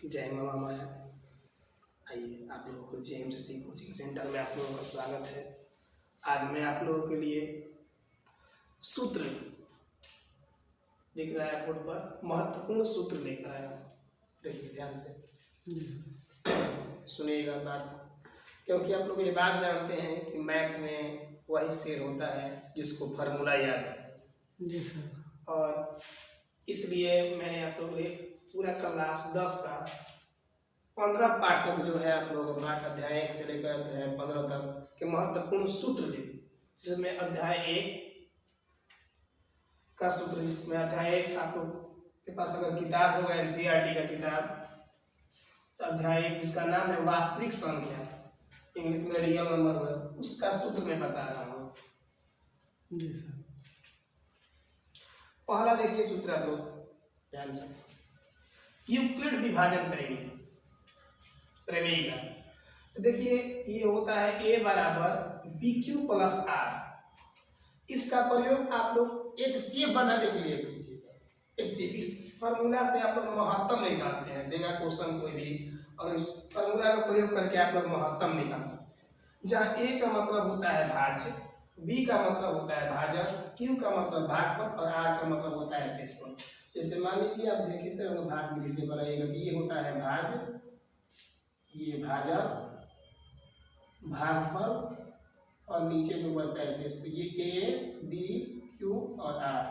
जय मामा माया। आइए आप लोगों को JMCC कोचिंग सेंटर में आप लोगों का स्वागत है। आज मैं आप लोगों के लिए सूत्र दिख रहा है बोर्ड पर, महत्वपूर्ण सूत्र लेकर आया हूँ। देखिए ध्यान से सुनिएगा बात, क्योंकि आप लोग ये बात जानते हैं कि मैथ में वही शेर होता है जिसको फार्मूला याद है जी सर। और इसलिए मैंने आप लोगों को पूरा क्लास 10 का 15 पाठ तक जो है आप लोगों को पाठ अध्याय 1 से लेकर अध्याय 15 तक के महत्वपूर्ण सूत्र लिखे, जिसमें अध्याय 1 का सूत्र, इसमें अध्याय 1 आप लोग के पास अगर किताब होगा NCERT का किताब, तो अध्याय 1 जिसका नाम है वास्तविक संख्या, इंग्लिश में रियल नंबर, उसका सूत्र मैं बता रहा हूँ। जी सर। पहला देखिए सूत्र आप लोग ध्यान से, यूक्लिड विभाजन प्रमेय का। तो देखिए ये होता है A बराबर BQ प्लस R। इसका प्रयोग आप लोग HCF बनाने के लिए कीजिएगा। HCF इस फार्मूला से आप लोग महत्तम निकालते हैं, देगा क्वेश्चन कोई भी, और इस फार्मूला का प्रयोग करके आप लोग महत्तम निकाल सकते हैं। जहाँ A का मतलब होता है भाज्य, B का मतलब होता है भाजक, Q का मतलब भागफल और R का मतलब होता है शेषफल। जैसे मान लीजिए आप देखें तो भाग विधि से बनाइएगा, तो ये होता है भाज्य, ये भाजक, भागफल और नीचे जो बचता है शेष, तो ये A, B, Q और R।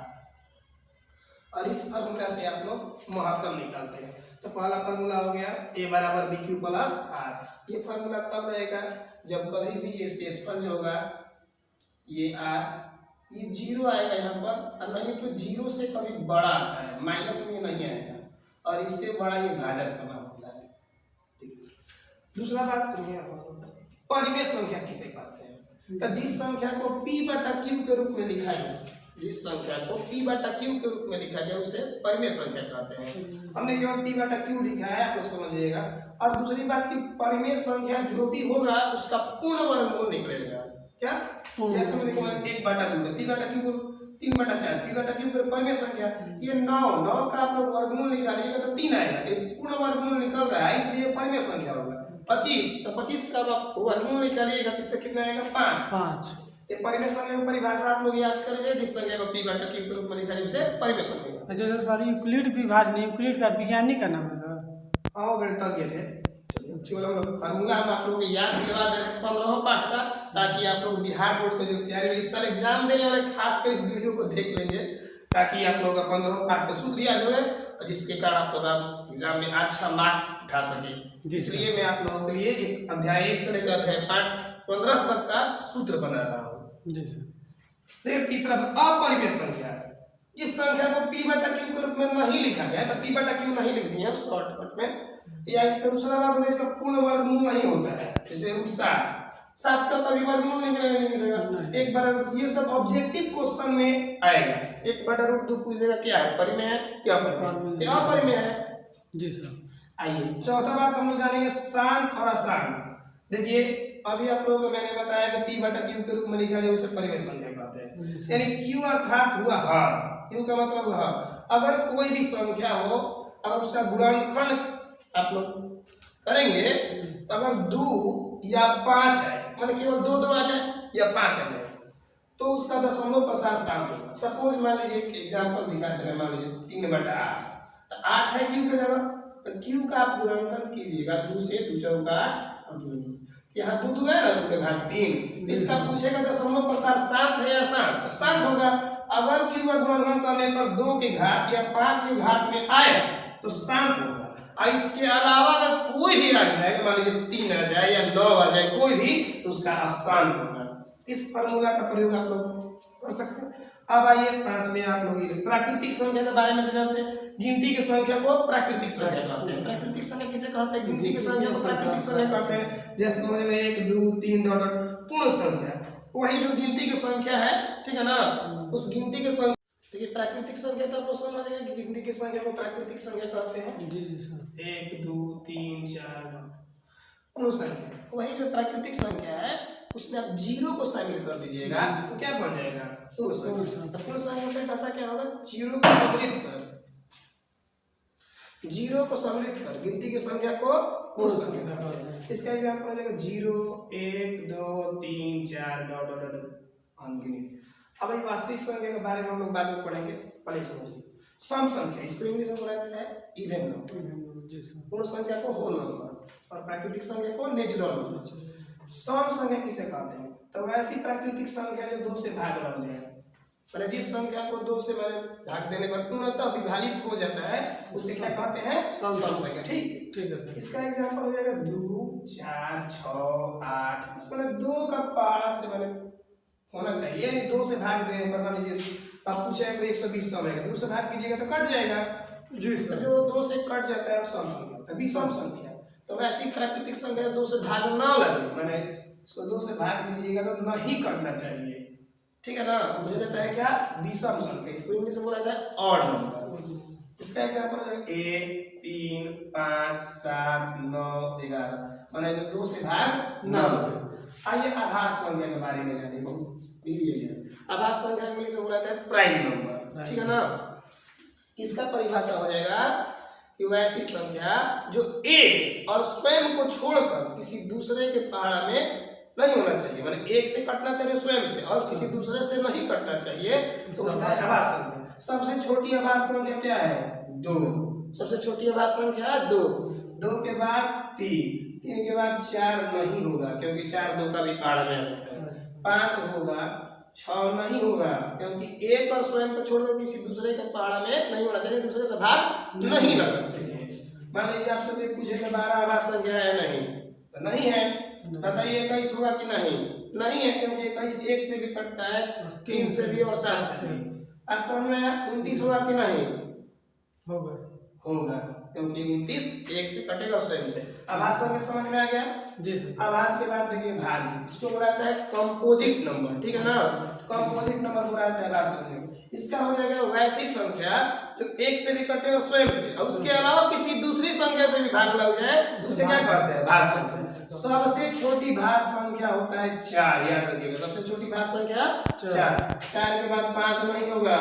और इस फार्मूला से आप लोग महत्तम निकालते हैं। तो पहला फार्मूला हो गया A बराबर BQ प्लस R। ये फार्मूला तब रहेगा जब कभी भी ये शेषफल जो होगा ये R, ये 0 आएगा यहाँ पर, और नहीं तो 0 से कभी बड़ा आता है, माइनस में नहीं आएगा, और इससे बड़ा ये भाजक का मान होता है। दूसरा बात सुनिए, परिमेय संख्या किसे कहते हैं? तो जिस संख्या को P बटा Q के रूप में लिखा जाए, जिस संख्या को P बटा Q के रूप में लिखा जाए उसे परिमेय संख्या कहते हैं। हमने केवल P बटा Q लिखा है, आप लोग समझिएगा। और दूसरी बात की परिमेय संख्या जो भी होगा उसका पूर्ण वर्गमूल निकलेगा। क्या? जैसे मैंने कहा 1 बटा 2, P बटा Q को 3 बटा 4, P बटा Q को परिमेय संख्या, ये 9 का आप लोग वर्गमूल निकालिएगा तो 3 आएगा, तो पूर्ण वर्गमूल निकल रहा है, इसलिए परिमेय संख्या होगा। 25, तो 25 का वर्गमूल निकालिएगा, इससे कितना आएगा? 5। ये परिमेय संख्या की परिभाषा आप लोग याद करेंगे, जिस संख्या को P बटा Q के रूप में लिखा जाए उसे परिमेय संख्या। जैसे सर यूक्लिड विभाजन, यूक्लिड का वैज्ञानिक का नाम है। हाँ, गणितज्ञ थे। फार्मूला हम आप लोगों को याद दिलवा दे रहे हैं 15 पाठ का, ताकि आप लोग बिहार बोर्ड का जो तैयारी इस साल एग्जाम देने वाले खासकर इस वीडियो को देख लेंगे, ताकि आप लोगों का 15 पाठ का सूत्र याद हो जाए, और जिसके कारण आप लोग एग्जाम में अच्छा मार्क्स उठा सके। इसलिए मैं आप लोगों के लिए एक अध्याय 1 से लेकर अध्याय 15 तक का सूत्र बना रहा हूँ। जी सर। देखिए तीसरा अपरिमेय संख्या, जिस संख्या को P बटा Q के रूप में नहीं लिखा जाए, तो P बटा Q नहीं लिख दिए शॉर्टकट में, या इसका दूसरा बात होता है इसका पूर्ण वर्गमूल नहीं होता है। जैसे √7 का कभी वर्गमूल निकलेगा, 1 बटा √, ये सब ऑब्जेक्टिव क्वेश्चन में आएगा। 1 बटा √2 पूछ देगा क्या है, परिमेय है क्या अपरिमेय? ये अपरिमेय है। जी सर। आइए चौथा बात हम लोग जानेंगे शांत और अशांत। देखिए अभी आप लोगों को मैंने बताया कि P बटा Q के रूप में लिखा जाए उसे परिमेय संख्या कहते हैं। यानी Q अर्थात हुआ हर, Q का मतलब हुआ हर। अगर कोई भी संख्या हो, अगर उसका गुणनखंड आप लोग करेंगे, तो अगर 2 या 5 है, माने केवल 2 आ जाए या 5 आ जाए, तो उसका दशमलव प्रसार शांत होगा। सपोज मान लीजिए एक एग्जांपल दिखा दे रहे हैं, मान लीजिए 3 बटा 8, तो 8 है Q की जगह, तो Q का आप गुणनखंड कीजिएगा, 2 से 2 चौका 8 और 2 यहाँ 2 है ना, 2 के घात 3, तो इसका पूछेगा दशमलव प्रसार शांत है या अशांत? तो शांत होगा। अगर Q का गुणनखंड करने पर 2 के घात या 5 के घात में आए तो शांत होगा। इसके अलावा अगर कोई भी आ जाए, मान लीजिए 3 आ जाए या 9 आ जाए, कोई भी, तो उसका अशांत होगा। इस फार्मूला का प्रयोग आप लोग कर सकते हैं। अब आइए 5 में आप लोग प्राकृतिक संख्या के बारे में जानते हैं। गिनती की संख्या को प्राकृतिक संख्या कहते हैं। प्राकृतिक संख्या किसे कहते हैं? गिनती की संख्या को प्राकृतिक संख्या कहते हैं। जैसे समझ में 1 2 3 पूर्ण संख्या, वही जो गिनती की संख्या है, ठीक है ना, उस गिनती की संख्या। देखिए प्राकृतिक संख्या तो आपको समझ गए कि गिनती की संख्या को प्राकृतिक संख्या कहते हैं। जी जी सर। 1 2 3 4 पूर्ण संख्या, वही जो प्राकृतिक संख्या है उसमें आप 0 को शामिल कर दीजिएगा तो क्या बन जाएगा? पूर्ण संख्या। पूर्ण संख्या का भाषा क्या होगा? 0 को सम्मिलित कर। जीरो को सम्मिलित कर गिनती की संख्या को पूर्ण संख्या कर। इसका एग्जांपल हो जाएगा 0 1 2 3 4 डॉट डॉट डॉट अनगिनत। अब ये वास्तविक संख्या के बारे में हम लोग बाद में पढ़ेंगे, पहले समझिए। सम संख्या, इसको इंग्लिश में बोला जाता है इवन नंबर, पूर्ण संख्या को होल नंबर और प्राकृतिक संख्या को नेचुरल नंबर। सम संख्या किसे कहते हैं? तो वैसी प्राकृतिक संख्या जो 2 से भाग लग जाए, मैंने जिस संख्या को 2 से मैंने भाग देने पर पूर्णतः विभाजित हो जाता है उसे क्या कहते हैं? सम संख्या। ठीक है सर। इसका एग्जांपल हो जाएगा 2 4 6 8। मतलब 2 का पहाड़ा से मैंने होना चाहिए, नहीं 2 से भाग दे पर मान लीजिए आप पूछे कोई 120 सम है, 2 से भाग कीजिएगा तो कट जाएगा जी सर। जो 2 से कट जाता है वो सम संख्या होता है, विषम संख्या। तो वैसी प्राकृतिक संख्या 2 से भाग ना लगे, मैंने इसको 2 से भाग दीजिएगा तो नहीं कटना चाहिए, ठीक है ना? मुझे देता है क्या? विषम संख्या। इसको इंग्लिश में बोला जाता है ऑड नंबर। इसका एग्जांपल है 1 3 5 7 9 11, माने जो 2 से भाग ना लगे। आइए आभास संख्या के बारे में जानिए, बहुत इजी है। आभास संख्या इंग्लिश में बोला जाता है प्राइम नंबर, ठीक है ना? इसका परिभाषा हो जाएगा कि वैसी संख्या जो एक और स्वयं को छोड़कर किसी दूसरे के पहाड़ा में नहीं होना चाहिए, माने एक से कटना चाहिए स्वयं से और किसी दूसरे से नहीं कटना चाहिए, तो उसका आभास संख्या। सबसे छोटी आभास संख्या क्या है? 2। सबसे छोटी आभास संख्या 2। 2 के बाद 3, 3 के बाद 4 नहीं होगा क्योंकि 4 2 का भी पहाड़ा में आ जाता है। 5 होगा, 6 नहीं होगा क्योंकि एक और स्वयं को छोड़कर किसी दूसरे के पहाड़ा में नहीं होना चाहिए, दूसरे से भाग नहीं लगना चाहिए। मान लीजिए आपसे कोई पूछेगा 12 आभास संख्या है? नहीं, तो नहीं है। बताइए 21 होगा कि नहीं? नहीं है क्योंकि 21 1 से भी कटता है, 3 से भी और 7 से भी। आज समझ में आया? 29 होगा कि नहीं? होगा, होगा क्योंकि 29 1 से कटेगा स्वयं से। आभास संख्या समझ में आ गया जी सर। आभास के बाद देखिए भाज्य, इसको बोला जाता है कंपोजिट नंबर, ठीक है ना? कंपोजिट नंबर बोला जाता है आभास संख्या। इसका हो जाएगा वैसी संख्या जो 1 से भी कटे और स्वयं से और उसके अलावा किसी दूसरी संख्या से भी भाग लग जाए, उसे क्या कहते हैं? भाज्य संख्या। सबसे छोटी भाज्य संख्या होता है 4, याद रखिएगा। सबसे छोटी भाज्य संख्या 4। 4 के बाद 5 नहीं होगा,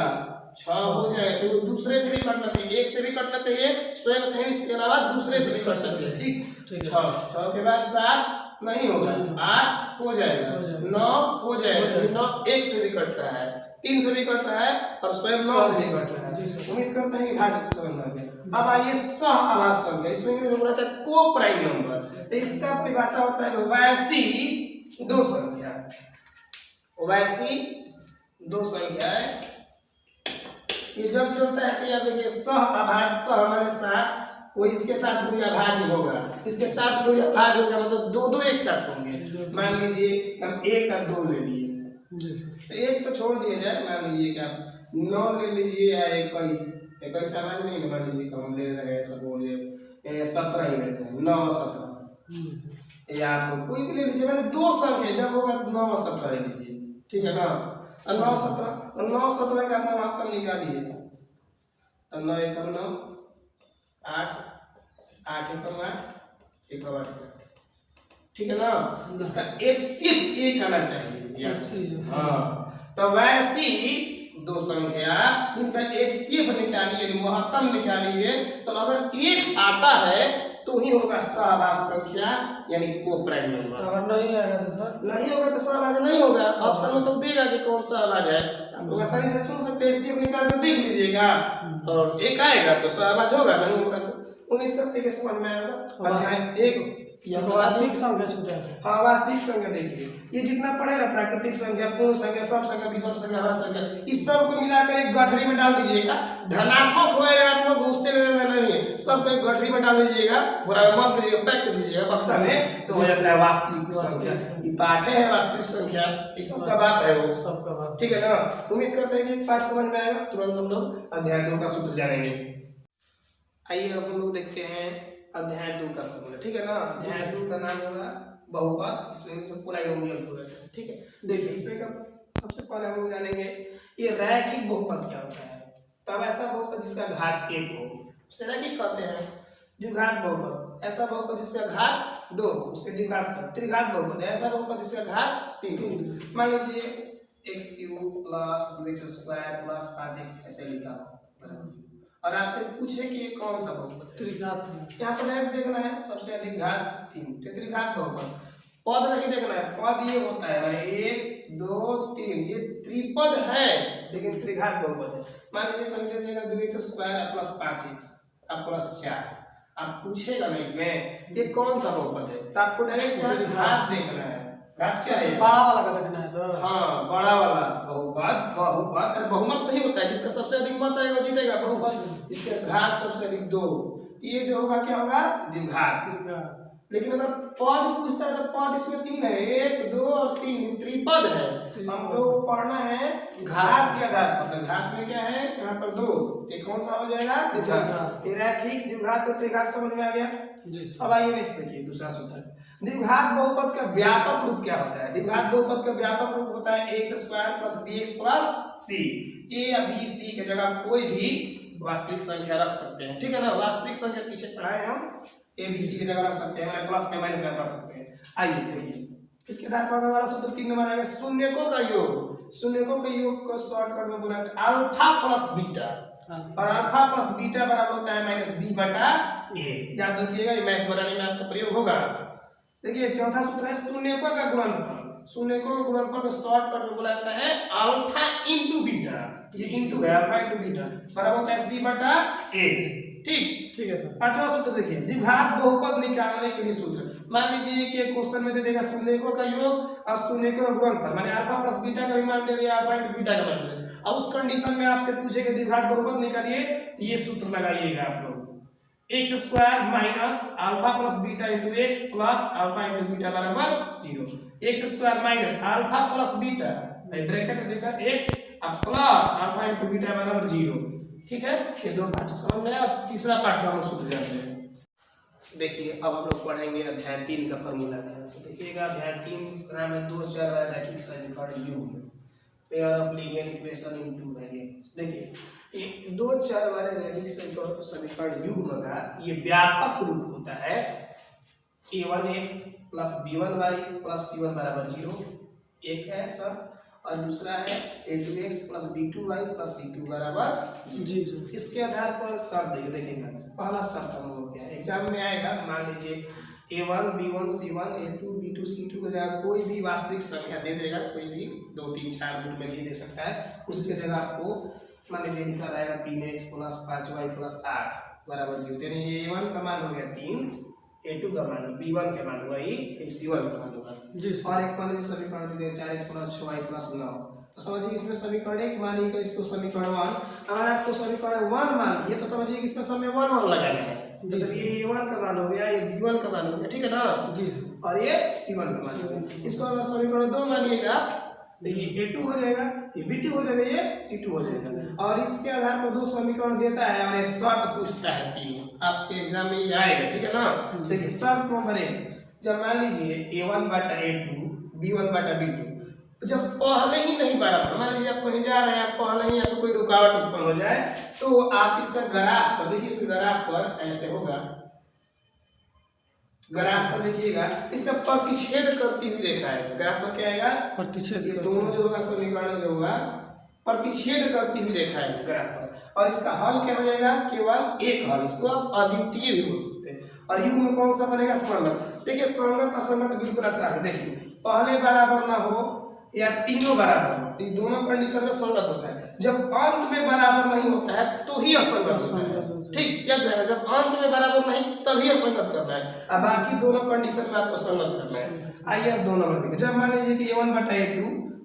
6 हो जाएगा क्योंकि दूसरे से भी कटना चाहिए, एक से भी कटना चाहिए, स्वयं से ही, इसके अलावा दूसरे से भी कटना चाहिए, ठीक। 6 के बाद 7 नहीं होगा, 8 हो जाएगा, 9 हो जाएगा, 9 1 से भी कट रहा है, 3 से भी कट रहा है और स्वयं 9 से भी कट रहा है। उम्मीद करते हैं कि भाग समझ में आ गया। अब आइए सह आभास संख्या, इसमें इंग्लिश में बोला जाता है को प्राइम नंबर। तो इसका परिभाषा होता है वैसी 2 संख्या, वैसी 2 संख्याएं ये जब चलता है तो याद रखिए सह आभाज्य, सह माने साथ, कोई इसके साथ कोई अभाज्य होगा, इसके साथ कोई अभाज्य होगा, मतलब 2 एक साथ होंगे। मान लीजिए हम 1 और 2 ले लिए, तो 1 तो छोड़ दिया जाए, मान लीजिए कि आप 9 ले लीजिए या 21 अभाज्य नहीं, मान लीजिए हम ले रहे हैं सपोज 17 ही ले रहे हैं, 9 और 17 या आप कोई भी ले लीजिए, मैंने 2 संख्या जब होगा 9 और 17 ले लीजिए, ठीक है ना? 9 17 का अपना महत्तम निकालिए, तो 9 1 9 8 8 1 8 1 8, ठीक है ना? इसका एक सिर्फ 1 आना चाहिए, हाँ। तो वैसी 2 संख्या इनका एक सिर्फ निकालिए, महत्तम निकालिए, तो अगर 1 आता है तो ही होगा सहभाज संख्या यानी को प्राइम नंबर। अगर नहीं आएगा तो सर नहीं होगा तो सहभाज नहीं होगा। ऑप्शन में तो देगा कि कौन सा सहभाज है, आप लोग आसानी से चुन सकते हैं, सिर्फ निकाल कर देख लीजिएगा और 1 आएगा तो सहभाज होगा, नहीं होगा तो उम्मीद करते कि समझ में आएगा। अध्याय 1 वास्तविक संख्या छूटा है। हाँ, वास्तविक संख्या देखिए, ये जितना पढ़े ना प्राकृतिक संख्या, पूर्ण संख्या, सब संख्या, विषम संख्या, भाज्य संख्या, इस सब को मिलाकर एक गठरी में डाल दीजिएगा। धनात्मक हो या ऋणात्मक, उससे लेना नहीं है, सबको एक गठरी में डाल दीजिएगा, पूरा बंद करिएगा, पैक कर दीजिएगा बक्सा में, तो हो जाता है वास्तविक संख्या। ये पाठ है वास्तविक संख्या, इस सब का बाप है वो, सबका बाप, ठीक है ना? उम्मीद करते हैं कि पाठ समझ में आएगा। तुरंत हम लोग अध्याय 2 का सूत्र जानेंगे। आइए अब हम लोग देखते हैं अध्याय 2 का फॉर्मूला, ठीक है ना? अध्याय 2 का नाम होगा बहुपद, इसमें पोलाइनोमियल पूरा, ठीक है? देखिए इसमें का सबसे पहले हम लोग जानेंगे ये रैखिक बहुपद क्या होता है। तब ऐसा बहुपद जिसका घात 1 हो उसे रैखिक कहते हैं। द्विघात बहुपद ऐसा बहुपद जिसका घात 2 उससे द्विघात कर। त्रिघात बहुपद ऐसा बहुपद जिसका घात 3। मान लीजिए x³ + 2x² + 5x ऐसे लिखा हो, और आपसे पूछे कि ये कौन सा बहुपद है, त्रिघात है। यहाँ पर डायरेक्ट देखना है सबसे अधिक घात 3, त्रिघात बहुपद। पद नहीं देखना है, पद ये होता है माने 1 2 3, ये त्रिपद है लेकिन त्रिघात बहुपद है। मान लीजिए कहीं दे देगा 2x² प्लस 5x अब प्लस 4, आप पूछेगा ना इसमें ये कौन सा बहुपद है, तो आपको डायरेक्ट यहाँ घात देखना है। घात क्या है? बड़ा वाला का देखना है सर। हाँ, बड़ा वाला बहुपद। बहुपद अरे बहुमत नहीं होता है, जिसका सबसे अधिक मत आएगा वो जीतेगा बहुपद। इसके घात सबसे अधिक 2, ये जो होगा क्या होगा द्विघात। लेकिन अगर पद पूछता है तो पद इसमें 3 है, 1 2 और 3 त्रिपद है। हमको पढ़ना है घात के आधार पर, तो घात में क्या है यहाँ पर 2, ये कौन सा हो जाएगा द्विघात। ये रैखिक द्विघात और त्रिघात समझ में आ गया जी। अब आइए नेक्स्ट देखिए दूसरा सूत्र। द्विघात बहुपद का व्यापक रूप क्या होता है? द्विघात बहुपद का व्यापक रूप होता है x² plus bx plus c। a या b c के जगह कोई भी वास्तविक संख्या रख सकते हैं, ठीक है ना। वास्तविक संख्या पीछे पढ़ाए हम, a b c की जगह रख सकते हैं, प्लस में माइनस में रख सकते हैं। आइए देखिए इसके आधार पर हमारा सूत्र 3 नंबर आएगा, शून्यकों का योग। शून्यकों के योग को शॉर्टकट में बोला जाता है अल्फा प्लस बीटा, और अल्फा प्लस बीटा बराबर होता है माइनस b बटा a। याद रखिएगा, ये मैथ बनाने में आपका प्रयोग होगा। देखिए चौथा सूत्र है शून्यकों का गुणनफल। शून्यकों का गुणनफल को शॉर्टकट में बोला जाता है अल्फा इंटू बीटा, ये इंटू है अल्फा इंटू बीटा बराबर होता है c बटा a। ठीक है सर। पांचवा सूत्र देखिए द्विघात बहुपद निकालने के लिए सूत्र। मान लीजिए कि क्वेश्चन में दे देगा शून्यकों का योग और शून्यकों का गुणनफल, माने अल्फा प्लस बीटा का भी मान दे दिया, अल्फा इंटू बीटा का मान दे दिया। अब उस कंडीशन में आपसे पूछेगा द्विघात बहुपद निकालिए, तो ये सूत्र लगाइएगा आप लोग, x² minus alpha plus beta into x plus alpha into beta बराबर 0। x² minus alpha plus beta bracket देकर x plus alpha into beta बराबर 0। ठीक है, ये दो पार्ट समझ में आया। तीसरा पार्ट का हम सूत्र जानते हैं। देखिए अब हम लोग पढ़ेंगे अध्याय 3 का फॉर्मूला। ध्यान से देखिएगा, अध्याय 3 नाम है 2 चर वाला रैखिक समीकरण युग्म, pair of linear equation in 2 variables. देखिए ये 2 चर वाले रैखिक समीकरण युग्म का ये व्यापक रूप होता है a1x plus b1y plus c1 बराबर 0, एक है सर, और दूसरा है a2x plus b2y plus c2 बराबर जी। इसके आधार पर शर्त देखिएगा, पहला शर्त हम लोग क्या है एग्जाम में आएगा, मान लीजिए a1 b1 c1 a2 b2 c2 की जगह कोई भी वास्तविक संख्या दे देगा, कोई भी 2 3 4 रूप में भी दे सकता है। उसके जगह आपको मान लीजिए लिखा रहेगा 3x प्लस 5y प्लस 8 बराबर 0, यानी a1 का मान हो गया 3, a2 का मान b1 के मान हुआ ही c1 का मान होगा जी। और एक मान लीजिए समीकरण दे दिया 4x प्लस 6y प्लस 9, तो समझिए इसमें समीकरण एक मानिएगा इसको समीकरण 1। अगर आपको समीकरण 1 मान लिए तो समझिए इसमें समय 1 1 लगाना है, तो ये a1 का मान हो गया, ये b1 का मान हो गया, ठीक है ना जी, और ये c1 का मान हो गया। इसको अगर समीकरण 2 मानिएगा तो ये a2 हो जाएगा, ये b2 हो जाएगा, ये c2 हो जाएगा। और इसके आधार पर 2 समीकरण देता है और ये शर्त पूछता है 3, आपके एग्जाम में ये आएगा, ठीक है ना। देखिए शर्त नंबर 1, जब मान लीजिए a1 बटा a2 b1 बटा b2, तो जब पहले ही नहीं बराबर, मान लीजिए आप कहीं जा रहे हैं, आप पहले ही आपको कोई रुकावट उत्पन्न हो जाए, तो आप इसका ग्राफ पर देखिए, इस ग्राफ पर ऐसे होगा, ग्राफ पर देखिएगा इसका प्रतिच्छेद करती हुई रेखा है। ग्राफ पर क्या आएगा? प्रतिच्छेद। ये दोनों जो होगा समीकरण जो होगा प्रतिच्छेद करती हुई रेखा है ग्राफ पर, और इसका हल क्या हो जाएगा? केवल एक हल, इसको आप अद्वितीय भी बोल सकते हैं। और युग्म में कौन सा बनेगा? संगत। देखिए संगत असंगत बिल्कुल आसान है। देखिए पहले बराबर ना हो या तीनों बराबर हो, तो दोनों कंडीशन में संगत होता है। जब अंत में बराबर नहीं होता है तो ही असंगत होता है, ठीक याद रखना। जब अंत में बराबर नहीं तभी असंगत करना है, अब बाकी दोनों कंडीशन में आपको संगत करना है। आइए अब दोनों में देखिए, जब मान लीजिए कि a1 बटा a2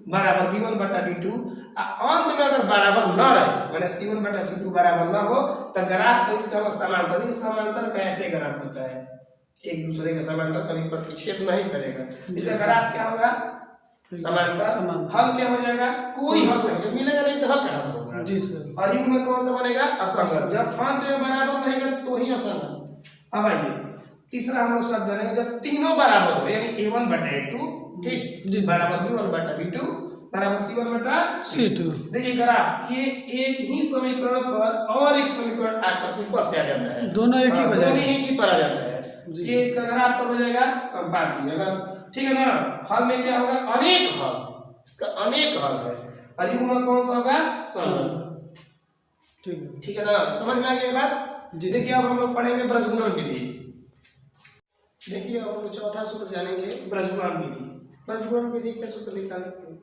बराबर b1 बटा b2, अंत में अगर बराबर न रहे, मैंने c1 बटा c2 बराबर ना हो, तो ग्राफ इसका समांतर, समांतर कैसे ग्राफ होता है? एक दूसरे के समांतर कभी प्रतिच्छेद नहीं करेगा, इसका ग्राफ क्या होगा? समांतर। हल क्या हो जाएगा? कोई हल नहीं, जब मिलेगा नहीं तो हल कहां से होगा जी सर। और युग्म में कौन सा बनेगा? असंगत। जब अंत में बराबर रहेगा तो ही असंगत। अब आइए तीसरा हम लोग शब्द जानेंगे, जब तीनों बराबर हो, यानी a1 बटा a2 ठीक बराबर b1 बटा b2 बराबर c1 बटा c2। देखिए ग्राफ ये एक ही समीकरण पर और एक समीकरण आकर ऊपर से आ जाता है, दोनों एक ही पर आ जाता है। ये इसका ग्राफ पर हो जाएगा संपाती, अगर ठीक है ना। हल में क्या होगा? अनेक हल, इसका अनेक हल है। और युग्म में कौन सा होगा? संगत, ठीक है। ठीक है ना, समझ में आ गया ये बात। जी देखिए अब हम लोग पढ़ेंगे ब्रजगुणन विधि। देखिए अब हम लोग चौथा सूत्र जानेंगे ब्रजगुणन विधि। ब्रजगुणन विधि के सूत्र निकालेंगे।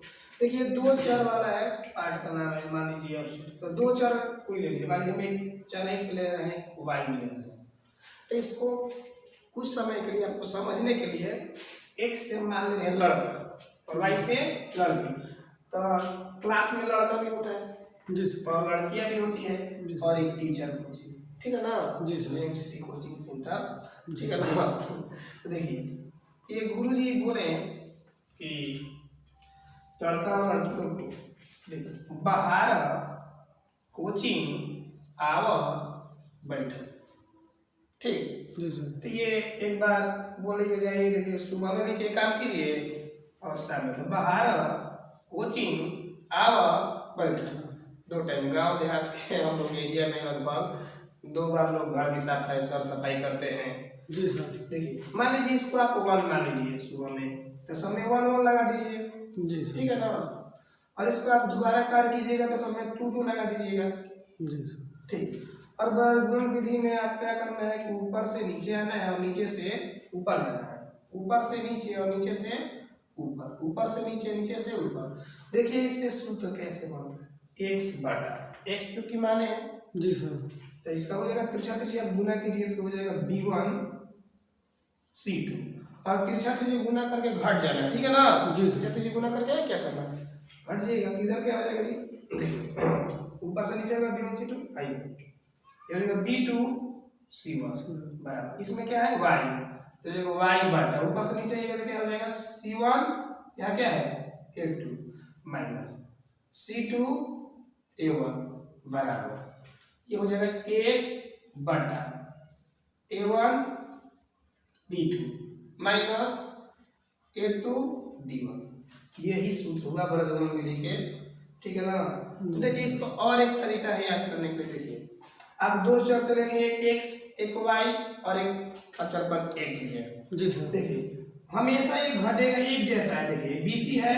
देखिए दो चर वाला है, पाठ का नाम है, मान लीजिए आप तो दो चर कोई ले लीजिए, मान लीजिए हम एक चर x ले रहे हैं, y ले रहे हैं, तो इसको कुछ समय के लिए आपको समझने के लिए x से मान ले रहे हैं लड़का और y से लड़की। तो क्लास में लड़का भी होता है जी सर। और लड़कियां भी होती है जी सर। और एक टीचर कोचिंग, ठीक है ना, जी सर। एमसीसी कोचिंग सेंटर, ठीक है ना। तो देखिए ये गुरुजी बोले कि लड़का और लड़की लोग को देखिए बाहर कोचिंग आओ बैठो, ठीक। जी सर। तो ये एक बार बोले के जाइए, देखिए सुबह में भी क्या काम कीजिए और शाम में, तो बाहर कोचिंग आओ बैठो, दो टाइम। गांव देहात के हम लोग एरिया में लगभग 2 बार लोग घर भी सफाई करते हैं। जी सर। देखिए मान लीजिए इसको आप 1 मान लीजिए सुबह में, तो सब में 1 लगा दीजिए, जी सर। ठीक है ना। और इसको आप दोबारा कार्य कीजिएगा तो सब में 2 लगा दीजिएगा, जी सर। ठीक। और ब्रजगुणन विधि में आप क्या करना है कि ऊपर से नीचे आना है और नीचे से ऊपर जाना है, ऊपर से नीचे और नीचे से ऊपर, ऊपर से नीचे, नीचे से ऊपर। देखिए इससे सूत्र कैसे बन रहा है, x बटा x क्योंकि माने हैं। जी सर। तो इसका हो जाएगा तिरछा तिरछा आप गुना कीजिए तो हो जाएगा b1 c2, और तिरछा तिरछा गुना करके घट जाना, ठीक है ना। जी तिरछा तिरछा गुना करके क्या करना है, घट जाएगा। तो इधर क्या हो जाएगा जी, ऊपर से नीचे होगा b1 c2 आई, ये हो जाएगा b2 c1 बराबर, इसमें क्या है y, तो देखो y बटा ऊपर से नीचे आएगा तो क्या हो जाएगा c1, यहाँ क्या है a2 माइनस c2 a1 बराबर, ये हो जाएगा 1 बटा a1 b2 minus a2 d1। यही सूत्र हुआ ब्रजगुणन विधि के, ठीक है ना। तो देखिए इसको और एक तरीका है याद करने के लिए। देखिए आप 2 चर तो लेंगे, एक x एक y और एक अचर पद 1 लिए। जी सर। देखिए हमेशा ये घटेगा एक जैसा है। देखिए BC है,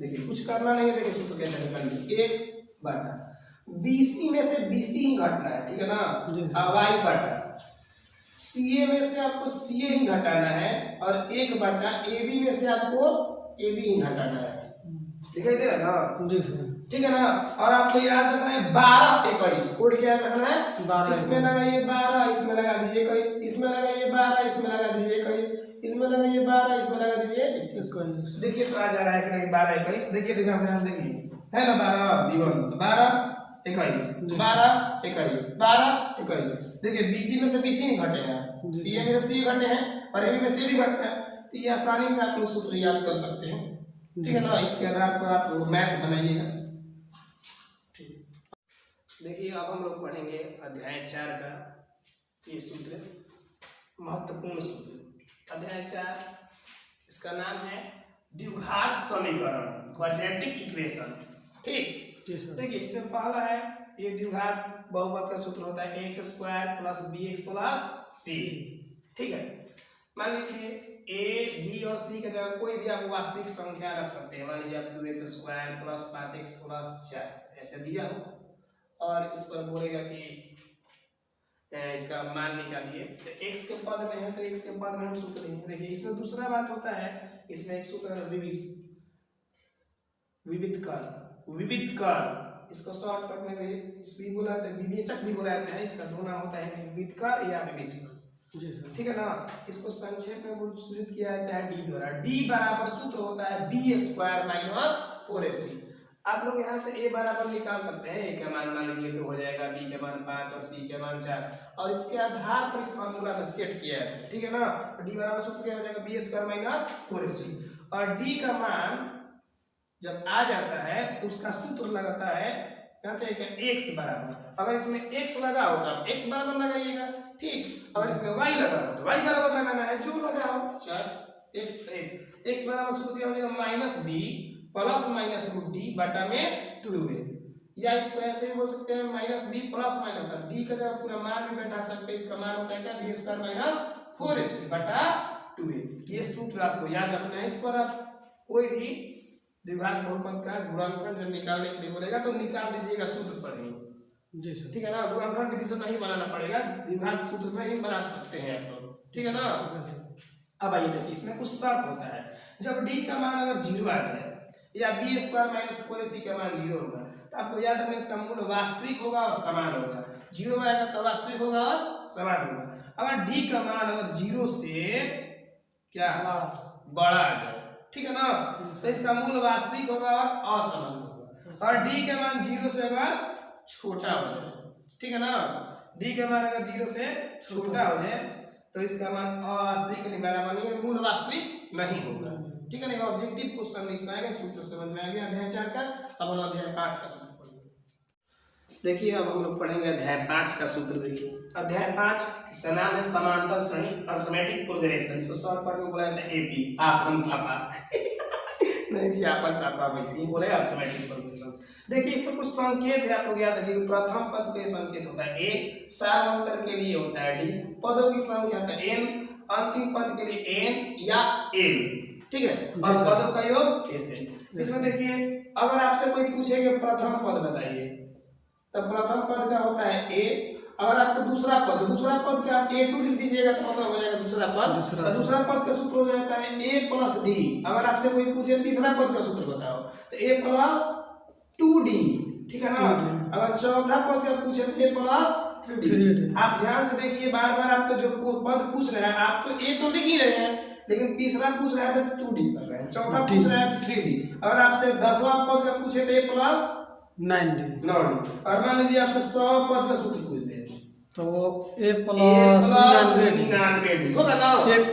देखिए कुछ करना नहीं है, देखिए सूत्र कैसे निकालेंगे, x बटा BC में से BC ही घटना है, ठीक है ना, और y बटा CA में से आपको CA ही घटाना है और 1 बटा AB में से आपको AB ही घटाना है, दिखाई दे रहा है ना। जी सर। ठीक है ना। और आपको याद रखना है 12 21 कोड क्या रखना है, 12 इसमें लगाइए 12, इसमें लगा दीजिए 21, इसमें लगाइए 12, इसमें लगा दीजिए 21, इसमें लगाइए 12, इसमें लगा दीजिए 21। देखिए तो आ जा रहा है कि नहीं 12 21, देखिए ध्यान से देखिए, है ना 12 b1 तो 12 21 12 21 12 21। देखिए BC में से BC ही घटे हैं, CA में से C घटे हैं और AB में से भी घटे हैं, तो ये आसानी से आप लोग सूत्र याद कर सकते हैं, ठीक है ना। इसके आधार पर आप मैथ बनाइएगा। देखिए अब हम लोग पढ़ेंगे अध्याय 4 का ये सूत्र, महत्वपूर्ण सूत्र। अध्याय 4 इसका नाम है द्विघात समीकरण, क्वाड्रेटिक इक्वेशन, ठीक। देखिए इसमें पहला है ये द्विघात बहुपद का सूत्र होता है x square plus bx plus c, ठीक है। मान लीजिए a b और c की जगह कोई भी आप वास्तविक संख्या रख सकते हैं। मान लीजिए आप 2x square plus 5x plus 4 ऐसे दिया हो और इस पर बोलेगा कि इसका मान निकालिए, तो x के पद में है तो x के पद में हम सूत्र लेंगे। देखिए इसमें दूसरा बात होता है, इसमें एक सूत्र है विविध कर, इसको शॉर्ट कट में भी बोला जाता है, विवेचक भी बोला जाता है। इसका दो नाम होता है, विविध कर या विवेचक, जी सर, ठीक है ना। इसको संक्षेप में सूचित किया जाता है d द्वारा। d बराबर सूत्र होता है b स्क्वायर माइनस 4ac। आप लोग यहाँ से a बराबर निकाल सकते हैं, a का मान मान लीजिए 2 हो जाएगा, b के मान 5 और c के मान 4, और इसके आधार पर इस फार्मूला में सेट किया जाता है, ठीक है ना। d बराबर सूत्र क्या हो जाएगा b स्क्वायर माइनस 4ac, और d का मान जब आ जाता है तो उसका सूत्र लगाता है, कहते हैं कि x बराबर, अगर इसमें x लगा हो तो आप x बराबर लगाइएगा, ठीक। अगर इसमें y लगा हो तो y बराबर लगाना है, जो लगाओ चल x बराबर सूत्र क्या हो जाएगा minus b plus minus root D बटा में 2a, या इसको ऐसे भी बोल सकते हैं minus b plus minus D का जगह पूरा मान भी बैठा सकते हैं। इसका मान होता है क्या b स्क्वायर माइनस 4ac बटा 2a। ये सूत्र आपको याद रखना है। इस पर आप कोई भी द्विघात बहुपद का गुणनफल जब निकालने के लिए बोलेगा तो निकाल दीजिएगा सूत्र पर ही, जी सर। ठीक है ना, तो अंकन विधि से नहीं बनाना पड़ेगा, द्विघात सूत्र में ही बना सकते हैं आप लोग, ठीक है ना। अब आइए देखिए इसमें कुछ शर्त होता है, जब डी का मान अगर 0 आ जाए या बी स्क्वायर माइनस 4ac का मान 0 होगा, तो आपको याद रखना इसका मूल वास्तविक होगा और समान होगा। 0 आएगा तो वास्तविक होगा और समान होगा। अगर डी का मान अगर 0 से क्या बड़ा आ जाए, ठीक है ना, तो इसका मूल वास्तविक होगा और असमान होगा। और डी का मान 0 से अगर छोटा हो जाए, ठीक है ना, डी का मान अगर 0 से छोटा हो जाए तो इसका मान अवास्तविक नहीं, बराबर नहीं, मूल वास्तविक नहीं होगा, ठीक है ना। ऑब्जेक्टिव क्वेश्चन इसमें आएगा, सूत्र समझ में आ गया अध्याय 4 का। अब हम अध्याय 5 का सूत्र पढ़ेंगे। देखिए अब हम लोग पढ़ेंगे अध्याय 5 का सूत्र। देखिए अध्याय 5 इसका नाम है समांतर श्रेणी अर्थमेटिक प्रोग्रेशन। इसको शॉर्ट फॉर्म में बोला जाता है एपी, आपन पापा नहीं जी, आपन पापा वैसे ही बोले अर्थमेटिक प्रोग्रेशन। देखिए इसमें कुछ संकेत है, आप लोग याद रखिए। प्रथम पद के संकेत होता है ए, सारांतर के लिए होता है डी, पदों की संख्या होता है एन, अंतिम पद के लिए एन या एल, ठीक है, और पदों का योग एन। इसमें देखिए अगर आपसे कोई पूछे कि प्रथम पद बताइए, तब प्रथम पद का होता है ए। अगर आपको दूसरा पद का आप a2 लिख दीजिएगा तो मतलब हो जाएगा दूसरा पद। दूसरा पद का सूत्र हो जाता है a प्लस डी। अगर आपसे कोई पूछे तीसरा पद का सूत्र बताओ तो a प्लस 2d, ठीक है ना। अगर चौथा पद का पूछे तो a प्लस 3d। आप ध्यान से देखिए, बार बार आप तो जो पद पूछ रहे हैं आप तो a तो लिख ही रहे हैं, लेकिन तीसरा पूछ रहा है तो 2d कर रहे हैं, चौथा पूछ रहा है तो 3d। अगर आपसे 10वां पद का पूछे तो a प्लस 9d। और मान लीजिए आपसे 100 पद का सूत्र पूछते हैं तो वो a प्लस 99d होगा ना, एक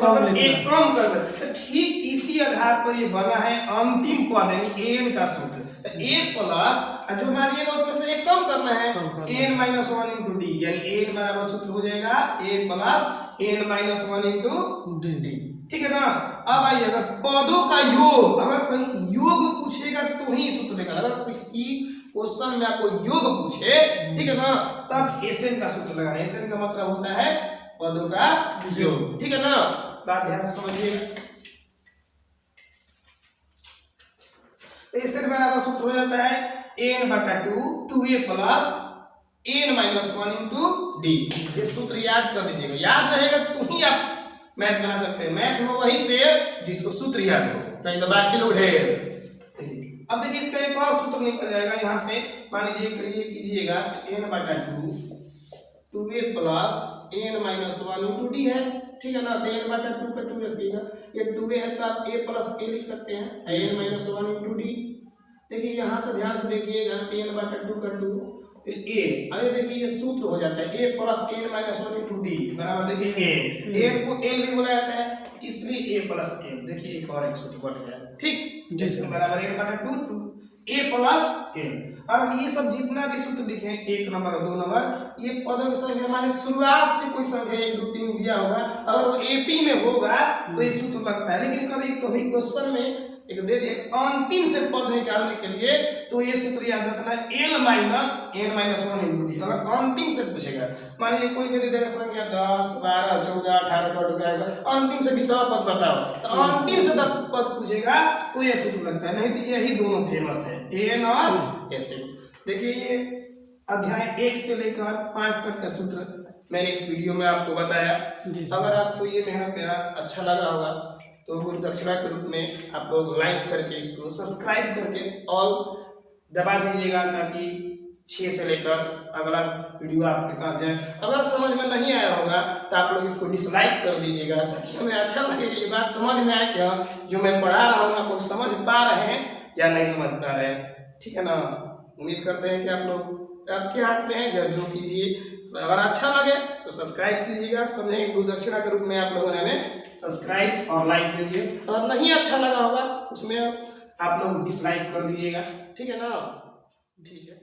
कम कर दे। तो ठीक इसी आधार पर ये बना है अंतिम पद यानी n का सूत्र। तो a प्लस जो मानिएगा उसमें से एक कम करना है, n माइनस 1 इंटू डी, यानी n बराबर सूत्र हो जाएगा a plus n minus 1 into D, ठीक है ना। अब आइए अगर पदों का योग, अगर कहीं योग पूछेगा तो ही सूत्र निकाल। अगर किसी क्वेश्चन में आपको योग पूछे, ठीक है ना, तब एसएन का सूत्र लगाना। एसएन का मतलब होता है पदों का योग, ठीक है ना। बात ध्यान से समझिए। एसएन बराबर सूत्र हो जाता है n बटा 2 2a plus n minus 1 into D. ये सूत्र याद कर लीजिएगा, याद रहेगा तो ही आप मैथ बना सकते हैं। मैथ में वही शेर जिसको सूत्र याद हो, नहीं तो बाकी लोग ढेर। अब देखिए इसका एक और सूत्र निकल जाएगा यहाँ से। मान लीजिए करिए कीजिएगा n बटा 2 2a plus n minus 1 into D है, ठीक है ना। तो n बटा 2 का 2 रखिएगा, ये 2a है तो आप a प्लस a लिख सकते हैं, n माइनस 1 इंटू डी। देखिए यहाँ से ध्यान से देखिएगा, n बटा 2 का 2 फिर a। अरे देखिए ये सूत्र हो जाता है a plus n minus 1 into D बराबर देखिए a को l भी बोला जाता है, इसलिए a प्लस n। देखिए एक और एक सूत्र बन गया, ठीक, जिसमें बराबर n बटा 2 a प्लस n। और ये सब जितना भी सूत्र लिखे 1 नंबर और 2 नंबर, ये पदों की संख्या माने शुरुआत से कोई संख्या 1 2 3 दिया होगा, अगर वो एपी में होगा तो ये सूत्र लगता है। लेकिन कभी कभी क्वेश्चन में एक दे दिए अंतिम से पद निकालने के लिए, तो ये सूत्र याद रखना है l minus n minus 1 into D. अगर अंतिम से पूछेगा, मान लीजिए कोई भी दे देगा संख्या 10 12 14 18 का टुकाएगा, अंतिम से 20वां पद बताओ, तो अंतिम से जब पद पूछेगा तो ये सूत्र लगता है। नहीं तो यही दोनों फेमस है, n और s। देखिए ये अध्याय 1 से लेकर 5 तक का सूत्र मैंने इस वीडियो में आपको बताया। अगर आपको ये मेहनत मेरा अच्छा लगा होगा तो गुरु दक्षिणा के रूप में आप लोग लाइक करके इसको सब्सक्राइब करके ऑल दबा दीजिएगा, ताकि 6 से लेकर अगला वीडियो आपके पास जाए। अगर समझ में नहीं आया होगा तो आप लोग इसको डिसलाइक कर दीजिएगा, ताकि हमें अच्छा लगे, ये बात समझ में आए कि जो मैं पढ़ा रहा हूँ आप लोग समझ पा रहे हैं या नहीं समझ पा रहे हैं, ठीक है ना। उम्मीद करते हैं कि आप लोग, आपके हाथ में है, जो कीजिए। अगर अच्छा लगे तो सब्सक्राइब कीजिएगा, समझेंगे गुरु दक्षिणा के रूप में आप लोगों ने हमें सब्सक्राइब और लाइक दे दिए। अगर नहीं अच्छा लगा होगा उसमें आप लोग डिसलाइक कर दीजिएगा, ठीक है ना, ठीक है।